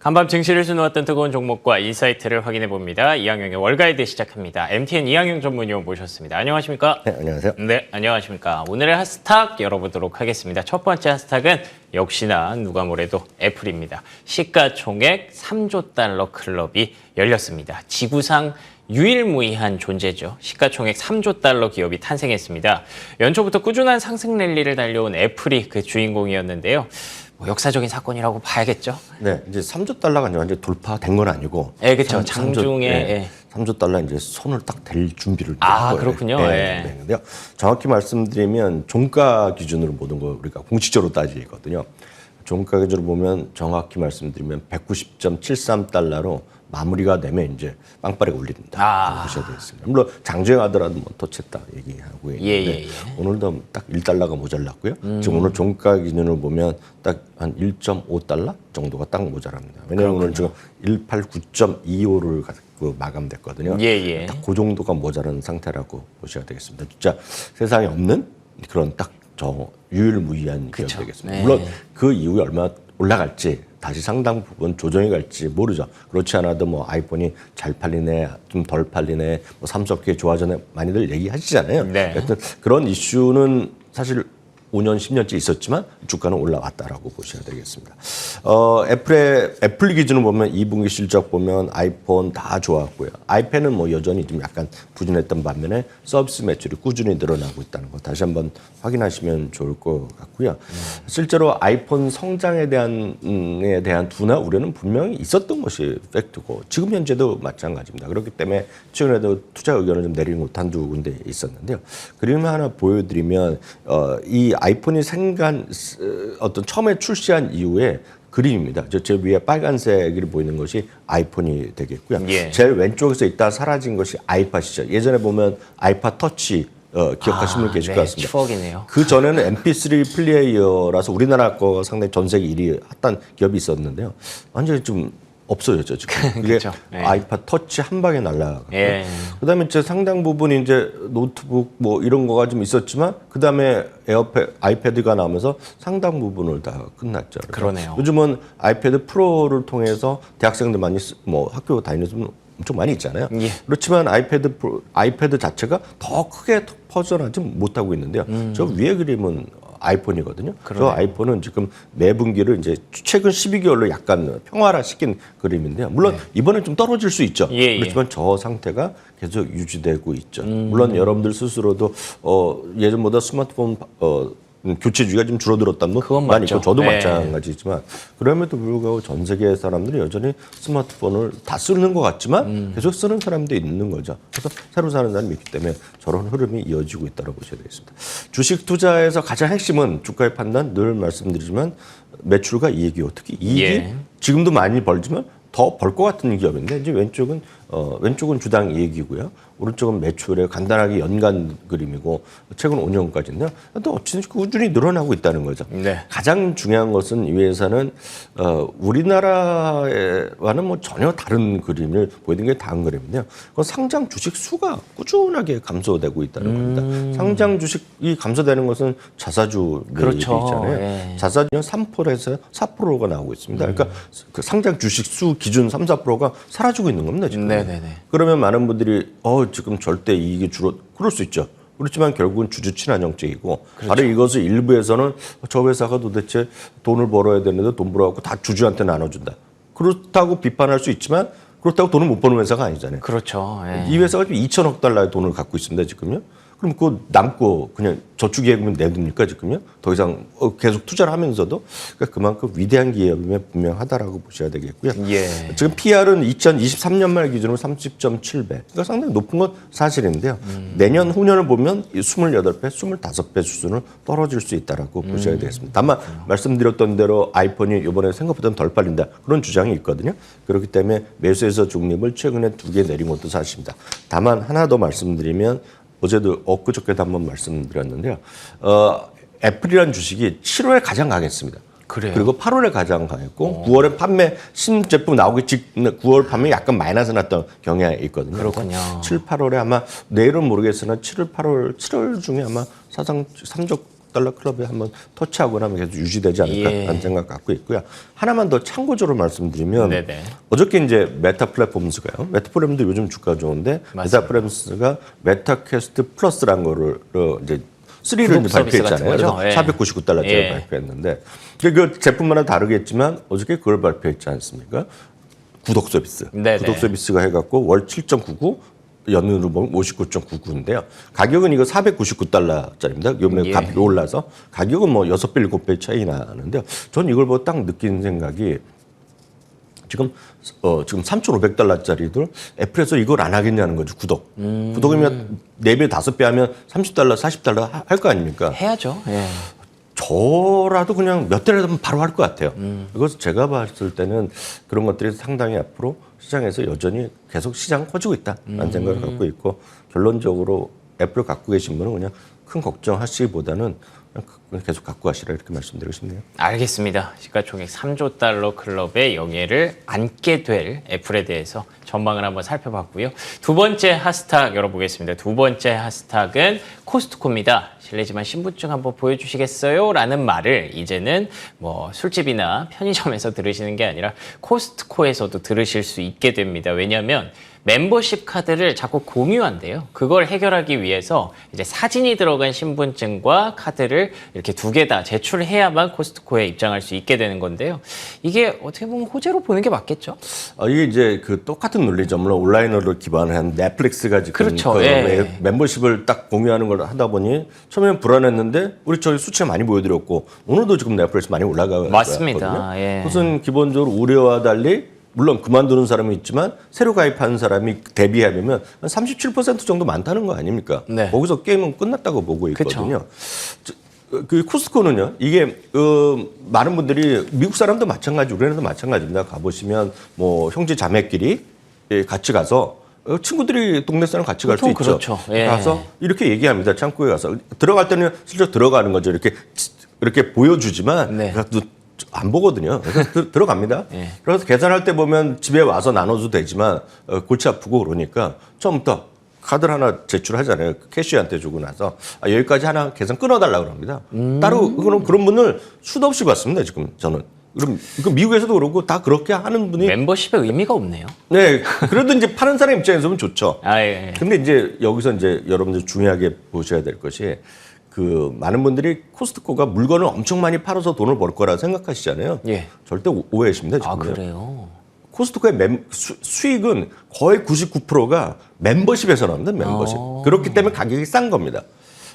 한밤 증시를 수놓았던 뜨거운 종목과 인사이트를 확인해 봅니다. 이항용의 월가이드 시작합니다. MTN 이항용 전문위원 모셨습니다. 안녕하십니까? 네, 안녕하세요. 네, 안녕하십니까? 오늘의 핫스탁 열어보도록 하겠습니다. 첫 번째 핫스탁은 역시나 누가 뭐래도 애플입니다. 시가총액 3조 달러 클럽이 열렸습니다. 지구상 유일무이한 존재죠. 시가총액 3조 달러 기업이 탄생했습니다. 연초부터 꾸준한 상승 랠리를 달려온 애플이 그 주인공이었는데요. 뭐 역사적인 사건이라고 봐야겠죠. 네, 이제 3조 달러가 이제 완전 돌파된 건 아니고. 예, 그렇죠. 장중에. 네, 3조 달러 이제 손을 딱 댈 준비를 아, 한 거예요. 그렇군요. 네, 예. 네, 근데요. 정확히 말씀드리면 종가 기준으로 모든 걸 우리가 공식적으로 따지거든요. 종가 기준으로 보면 정확히 말씀드리면 190.73달러로 마무리가 되면 이제 빵빠레가 올린다. 보셔야 되겠습니다. 물론 장중에 하더라도 뭐 터치했다 얘기하고 있는데 예. 오늘도 딱 1달러가 모자랐고요. 지금 오늘 종가 기준으로 보면 딱 한 1.5달러 정도가 딱 모자랍니다. 왜냐하면 오늘 지금 189.25를 갖고 마감됐거든요. 예. 딱 그 정도가 모자란 상태라고 보셔야 되겠습니다. 진짜 세상에 없는 그런 딱 저 유일무이한 기업이 되겠습니다. 네. 물론 그 이후에 얼마나 올라갈지 다시 상당 부분 조정이 갈지 모르죠. 그렇지 않아도 뭐 아이폰이 잘 팔리네, 좀 덜 팔리네, 뭐 삼성게 좋아졌네 많이들 얘기하시잖아요. 네. 하여튼 그런 이슈는 사실 5년, 10년째 있었지만 주가는 올라왔다라고 보셔야 되겠습니다. 애플 기준으로 보면 2분기 실적 보면 아이폰 다 좋았고요. 아이패드는 뭐 여전히 좀 약간 부진했던 반면에 서비스 매출이 꾸준히 늘어나고 있다는 거 다시 한번 확인하시면 좋을 것 같고요. 실제로 아이폰 성장에 대한 둔화 우려는 분명히 있었던 것이 팩트고 지금 현재도 마찬가지입니다. 그렇기 때문에 최근에도 투자 의견을 좀 내리는 곳 한두 군데 있었는데요. 그림 하나 보여드리면 이 아이폰이 생간 어떤 처음에 출시한 이후에 그림입니다. 제 위에 빨간색이 보이는 것이 아이폰이 되겠고요. 예. 제일 왼쪽에서 있다 사라진 것이 아이팟이죠. 예전에 보면 아이팟 터치 기억하시는 분 계실 것 같습니다. 추억이네요. 그 전에는 MP3 플레이어라서 우리나라 거 상당히 전 세계 1위 핫한 기업이 있었는데요. 완전히 좀 없어졌죠 지금. 그게 그렇죠. 예. 아이팟 터치 한 방에 날라가고. 예. 그다음에 이제 상당 부분이 이제 노트북 뭐 이런 거가 좀 있었지만 그다음에 아이패드가 나오면서 상당 부분을 다 끝났죠. 그러네요. 요즘은 아이패드 프로를 통해서 대학생들 많이 뭐 학교 다니는 분 엄청 많이 있잖아요. 예. 그렇지만 아이패드 자체가 더 크게 퍼져나지 못하고 있는데요. 저 위에 그림은 아이폰이거든요. 저 아이폰은 지금 매분기를 이제 최근 12개월로 약간 평화화시킨 그림인데요. 물론 이번엔 좀 떨어질 수 있죠. 예. 그렇지만 저 상태가 계속 유지되고 있죠. 물론 여러분들 스스로도 예전보다 스마트폰 교체주기가 좀 줄어들었다는 건 많이 있고 저도 마찬가지지만 그럼에도 불구하고 전 세계 사람들이 여전히 스마트폰을 다 쓰는 것 같지만 계속 쓰는 사람도 있는 거죠. 그래서 새로 사는 사람이 있기 때문에 저런 흐름이 이어지고 있다고 보셔야 되겠습니다. 주식 투자에서 가장 핵심은 주가의 판단 늘 말씀드리지만 매출과 이익이요. 특히 이익이 지금도 많이 벌지만 더 벌 것 같은 기업인데 이제 왼쪽은 주당 이익이고요. 오른쪽은 매출의 간단하게 연간 그림이고 최근 5년까지인데요. 또 어찌든지 꾸준히 늘어나고 있다는 거죠. 네. 가장 중요한 것은 이 회사는 우리나라와는 뭐 전혀 다른 그림을 보이는 게 다른 그림인데요. 그 상장 주식 수가 꾸준하게 감소되고 있다는 겁니다. 상장 주식이 감소되는 것은 자사주 매입이 있잖아요. 예. 자사주는 3%에서 4%가 나오고 있습니다. 그러니까 그 상장 주식 수 기준 3, 4%가 사라지고 있는 겁니다. 지금. 네네네. 그러면 많은 분들이 지금 절대 이익이 그럴 수 있죠. 그렇지만 결국은 주주 친환 정책이고 바로 이것을 일부에서는 저 회사가 도대체 돈을 벌어야 되는데 돈 벌어갖고 다 주주한테 나눠준다. 그렇다고 비판할 수 있지만 그렇다고 돈을 못 버는 회사가 아니잖아요. 그렇죠. 예. 이 회사가 지금 2천억 달러의 돈을 갖고 있습니다. 지금요. 그럼 그거 남고 그냥 저축예금은 내둡니까 지금요? 더 이상 계속 투자를 하면서도 그러니까 그만큼 위대한 기업임에 분명하다라고 보셔야 되겠고요. 예. 지금 PR은 2023년 말 기준으로 30.7배. 그러니까 상당히 높은 건 사실인데요. 내년 후년을 보면 28배, 25배 수준을 떨어질 수 있다라고 보셔야 되겠습니다. 다만 말씀드렸던 대로 아이폰이 이번에 생각보다는 덜 팔린다. 그런 주장이 있거든요. 그렇기 때문에 매수에서 중립을 최근에 2개 내린 것도 사실입니다. 다만 하나 더 말씀드리면 어제도 엊그저께도 한번 말씀드렸는데요. 애플이라는 주식이 7월에 가장 강했습니다. 그래요? 그리고 8월에 가장 강했고 9월에 판매 신제품 나오기 직전에 9월 판매 약간 마이너스 났던 경향이 있거든요. 그렇군요. 7, 8월에 아마 내일은 모르겠으나 7월 중에 아마 사상 3조 $49 클럽에 한번 터치하고 나면 계속 유지되지 않을까라는 생각 갖고 있고요. 하나만 더 참고적으로 말씀드리면 네네. 어저께 이제 메타 플랫폼스가요. 메타 플랫폼도 요즘 주가 좋은데 맞습니다. 메타 플랫폼스가 메타퀘스트 플러스라는 거를 이제 3를 구독 이제 서비스 발표했잖아요. 같은 거죠? 그래서 499달러짜리 예. 발표했는데 그 제품마다 다르겠지만 어저께 그걸 발표했지 않습니까? 구독 서비스. 네네. 구독 서비스가 해갖고 월 7.99 연으로 보면 59.99인데요. 가격은 이거 499달러짜리입니다. 요번에 예. 값이 올라서 가격은 뭐 6배, 7배 차이 나는데요. 전 이걸 보고 딱 느낀 생각이 지금 3,500달러짜리들 애플에서 이걸 안 하겠냐는 거죠. 구독. 구독이면 4배, 5배 하면 30달러, 40달러 할 거 아닙니까? 해야죠. 예. 저라도 그냥 몇 달이라도 바로 할 것 같아요. 그래서 제가 봤을 때는 그런 것들이 상당히 앞으로 시장에서 여전히 계속 시장 커지고 있다라는 생각을 갖고 있고 결론적으로 애플을 갖고 계신 분은 그냥 큰 걱정하시기보다는 그냥 계속 갖고 가시라 이렇게 말씀드리고 싶네요. 알겠습니다. 시가총액 3조 달러 클럽의 영예를 안게 될 애플에 대해서 전망을 한번 살펴봤고요. 두 번째 핫스탁 열어보겠습니다. 두 번째 핫스탁은 코스트코입니다. 실례지만 신분증 한번 보여주시겠어요? 라는 말을 이제는 뭐 술집이나 편의점에서 들으시는 게 아니라 코스트코에서도 들으실 수 있게 됩니다. 왜냐하면 멤버십 카드를 자꾸 공유한대요. 그걸 해결하기 위해서 이제 사진이 들어간 신분증과 카드를 이렇게 두 개 다 제출해야만 코스트코에 입장할 수 있게 되는 건데요. 이게 어떻게 보면 호재로 보는 게 맞겠죠? 이게 이제 그 똑같은 논리죠. 물론 온라인으로 기반한 넷플릭스가 지금 그렇죠. 그 예. 멤버십을 딱 공유하는 걸 하다 보니 처음에는 불안했는데 우리 저희 수치 많이 보여드렸고 오늘도 지금 넷플릭스 많이 올라가거든요. 맞습니다. 예. 그것은 기본적으로 우려와 달리 물론 그만두는 사람이 있지만 새로 가입하는 사람이 대비하려면 한 37% 정도 많다는 거 아닙니까? 네. 거기서 게임은 끝났다고 보고 있거든요. 그 코스트코는요, 이게 많은 분들이 미국 사람도 마찬가지, 우리나라도 마찬가지입니다. 가보시면 뭐 형제 자매끼리 같이 가서 친구들이 동네 사람 같이 갈 수 있죠. 그렇죠. 예. 가서 이렇게 얘기합니다. 창고에 가서 들어갈 때는 실제 들어가는 거죠. 이렇게 보여주지만 네. 그래도 안 보거든요. 그래서 들어갑니다. 예. 그래서 계산할 때 보면 집에 와서 나눠도 되지만 골치 아프고 그러니까 처음부터 카드를 하나 제출하잖아요. 캐시한테 주고 나서 여기까지 하나 계산 끊어달라고 합니다. 따로 그런 분을 수도 없이 봤습니다. 지금 저는. 그럼 미국에서도 그렇고 다 그렇게 하는 분이 멤버십의 의미가 없네요. 네. 그래도 이제 파는 사람 입장에서 보면 좋죠. 예. 근데 이제 여기서 이제 여러분들 중요하게 보셔야 될 것이 많은 분들이 코스트코가 물건을 엄청 많이 팔아서 돈을 벌 거라 생각하시잖아요. 예. 절대 오해하십니다. 지금. 아, 그래요? 코스트코의 수익은 거의 99%가 멤버십에서 나옵니다. 멤버십. 그렇기 때문에 가격이 싼 겁니다.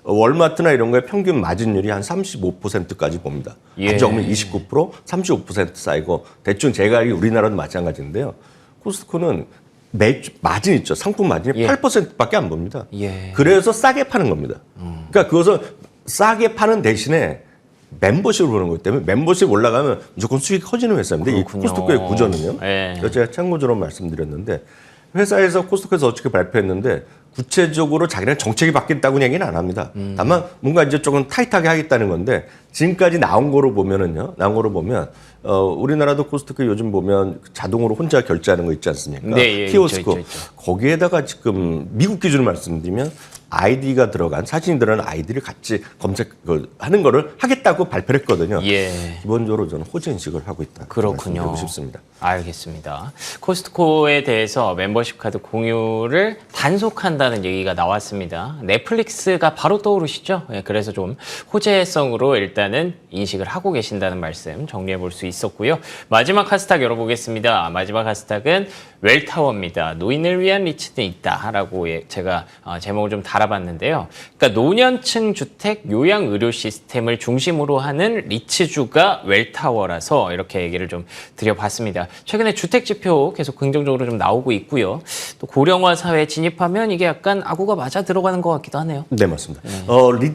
월마트나 이런 거에 평균 마진율이 한 35%까지 봅니다. 예. 아주 적으면 29%, 35% 쌓이고 대충 제가 알기 우리나라도 마찬가지인데요. 코스트코는 마진 있죠. 상품 마진이 예. 8%밖에 안 봅니다. 예. 그래서 싸게 파는 겁니다. 그러니까 그것을 싸게 파는 대신에 멤버십을 보는 거기 때문에 멤버십 올라가면 무조건 수익이 커지는 회사인데 그렇군요. 이 코스트코의 구조는요. 예. 그래서 제가 참고적으로 말씀드렸는데 회사에서 코스트코에서 어떻게 발표했는데 구체적으로 자기네 정책이 바뀌었다고 얘기는 안 합니다. 다만 뭔가 이제 조금 타이트하게 하겠다는 건데 지금까지 나온 거로 보면은요. 우리나라도 코스트코 요즘 보면 자동으로 혼자 결제하는 거 있지 않습니까? 네, 예, 키오스코. 있죠. 거기에다가 지금 미국 기준을 말씀드리면 아이디가 들어간 사진이 들어간 아이디를 같이 검색하는 거를 하겠다고 발표를 했거든요. 예. 기본적으로 저는 호재 인식을 하고 있다. 그렇군요. 말씀드리고 싶습니다. 알겠습니다. 코스트코에 대해서 멤버십 카드 공유를 단속한다는 얘기가 나왔습니다. 넷플릭스가 바로 떠오르시죠? 예, 그래서 좀 호재성으로 일단은 인식을 하고 계신다는 말씀 정리해 볼 수 있었고요. 마지막 핫스탁 열어보겠습니다. 마지막 핫스탁은 웰타워입니다. 노인을 위한 리츠는 있다라고 제가 제목을 좀 달아봤는데요. 그러니까 노년층 주택 요양 의료 시스템을 중심으로 하는 리츠주가 웰타워라서 이렇게 얘기를 좀 드려봤습니다. 최근에 주택 지표 계속 긍정적으로 좀 나오고 있고요. 또 고령화 사회에 진입하면 이게 약간 아구가 맞아 들어가는 것 같기도 하네요. 네, 맞습니다.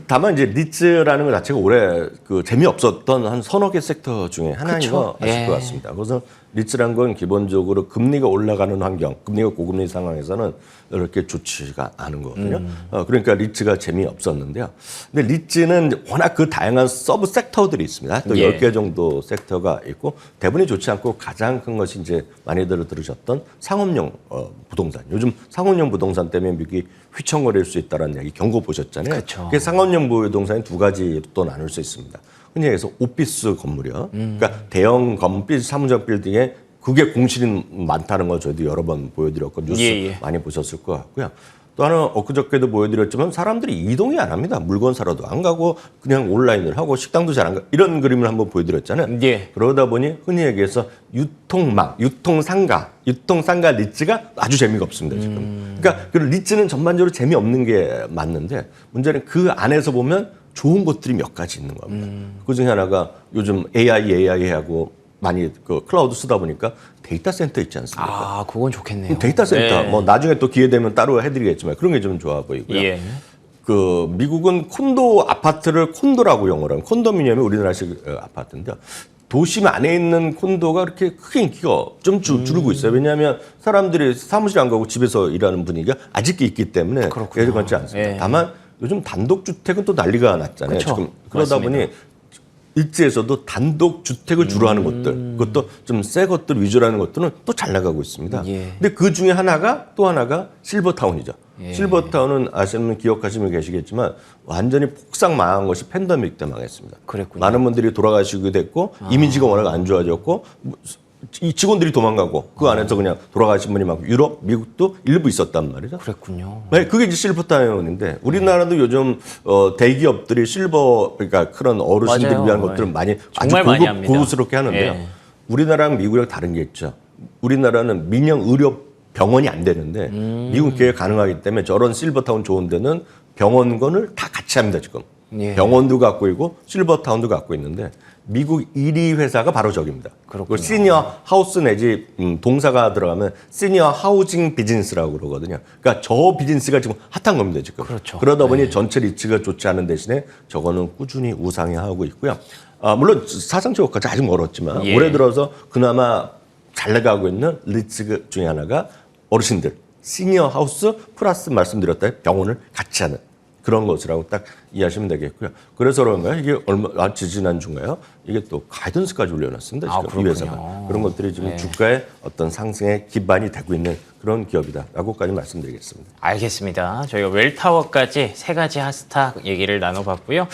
다만 이제 리츠라는 것 자체가 올해 재미없었던 한 서너 개 섹터 중에 하나인 그쵸? 거 아실 예. 것 같습니다. 그래서 리츠란 건 기본적으로 금리가 올라가는 환경, 금리가 고금리 상황에서는 이렇게 좋지가 않은 거거든요. 그러니까 리츠가 재미없었는데요. 근데 리츠는 워낙 그 다양한 서브 섹터들이 있습니다. 또 예. 10개 정도 섹터가 있고 대부분이 좋지 않고 가장 큰 것이 이제 많이들 들으셨던 상업용 부동산. 요즘 상업용 부동산 때문에 미국이 휘청거릴 수 있다는 얘기 경고 보셨잖아요. 그렇죠. 그게 상업용 부동산이 두 가지로 또 나눌 수 있습니다. 흔히 얘기해서 오피스 건물이요. 그러니까 대형 사무적 빌딩에 그게 공실이 많다는 걸 저희도 여러 번 보여드렸고 뉴스 예. 많이 보셨을 것 같고요. 또 하나는 엊그저께도 보여드렸지만 사람들이 이동이 안 합니다. 물건 사러도 안 가고 그냥 온라인을 하고 식당도 잘 안 가고 이런 그림을 한번 보여드렸잖아요. 예. 그러다 보니 흔히 얘기해서 유통망, 유통상가 리츠가 아주 재미가 없습니다. 지금. 그러니까 그 리츠는 전반적으로 재미없는 게 맞는데 문제는 그 안에서 보면 좋은 것들이 몇 가지 있는 겁니다. 그 중에 하나가 요즘 AI하고 많이 그 클라우드 쓰다 보니까 데이터 센터 있지 않습니까? 아, 그건 좋겠네요. 데이터 센터 네. 뭐 나중에 또 기회 되면 따로 해드리겠지만 그런 게 좀 좋아 보이고요. 예. 그 미국은 콘도 아파트를 콘도라고 영어로 하면 콘도미니엄이 우리나라식 아파트인데요. 도심 안에 있는 콘도가 그렇게 크게 인기가 좀 줄고 있어요. 왜냐하면 사람들이 사무실 안 가고 집에서 일하는 분위기가 아직도 있기 때문에 그렇군요. 예전 같지 않습니다. 예. 다만 요즘 단독주택은 또 난리가 났잖아요. 그쵸. 지금 그러다 맞습니다. 보니 일지에서도 단독 주택을 주로 하는 것들, 그것도 좀 새 것들 위주로 하는 것들은 또 잘 나가고 있습니다. 예. 근데 그 중에 또 하나가 실버타운이죠. 실버타운은 아시는 기억하시면 계시겠지만 완전히 폭삭 망한 것이 팬데믹 때 망했습니다. 그랬군요. 많은 분들이 돌아가시기도 했고 이미지가 워낙 안 좋아졌고 이 직원들이 도망가고 그 안에서 그냥 돌아가신 분이 많고 유럽, 미국도 일부 있었단 말이죠. 그랬군요. 네, 그게 이제 실버타운인데 우리나라도 요즘 대기업들이 그러니까 그런 어르신들을 맞아요. 위한 것들을 많이 아주 정말 많이 합니다. 고급스럽게 하는데요. 예. 우리나라랑 미국이랑 다른 게 있죠. 우리나라는 민영 의료 병원이 안 되는데 미국은 그게 가능하기 때문에 저런 실버타운 좋은 데는 병원건을 다 같이 합니다 지금. 예. 병원도 갖고 있고 실버타운도 갖고 있는데 미국 1위 회사가 바로 저기입니다. 그렇군요. 그 시니어 하우스 내지 동사가 들어가면 시니어 하우징 비즈니스라고 그러거든요. 그러니까 저 비즈니스가 지금 핫한 겁니다 지금. 그렇죠. 그러다 보니 전체 리츠가 좋지 않은 대신에 저거는 꾸준히 우상향하고 있고요. 물론 사상적으로까지 아직 멀었지만 예. 올해 들어서 그나마 잘 나가고 있는 리츠 중에 하나가 어르신들 시니어 하우스 플러스 말씀드렸다 병원을 같이 하는 그런 것이라고 딱 이해하시면 되겠고요. 그래서 그런가요? 이게 지난주인가요? 이게 또 가이던스까지 올려놨습니다. 아, 지금 이 회사가. 그렇군요. 그런 것들이 지금 주가의 어떤 상승에 기반이 되고 있는 그런 기업이다라고까지 말씀드리겠습니다. 알겠습니다. 저희가 웰타워까지 세 가지 핫스탁 얘기를 나눠봤고요.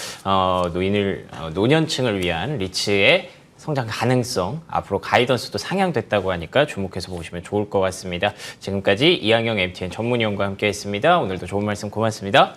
노년층을 위한 리츠의 성장 가능성, 앞으로 가이던스도 상향됐다고 하니까 주목해서 보시면 좋을 것 같습니다. 지금까지 이항영 MTN 전문위원과 함께했습니다. 오늘도 좋은 말씀 고맙습니다.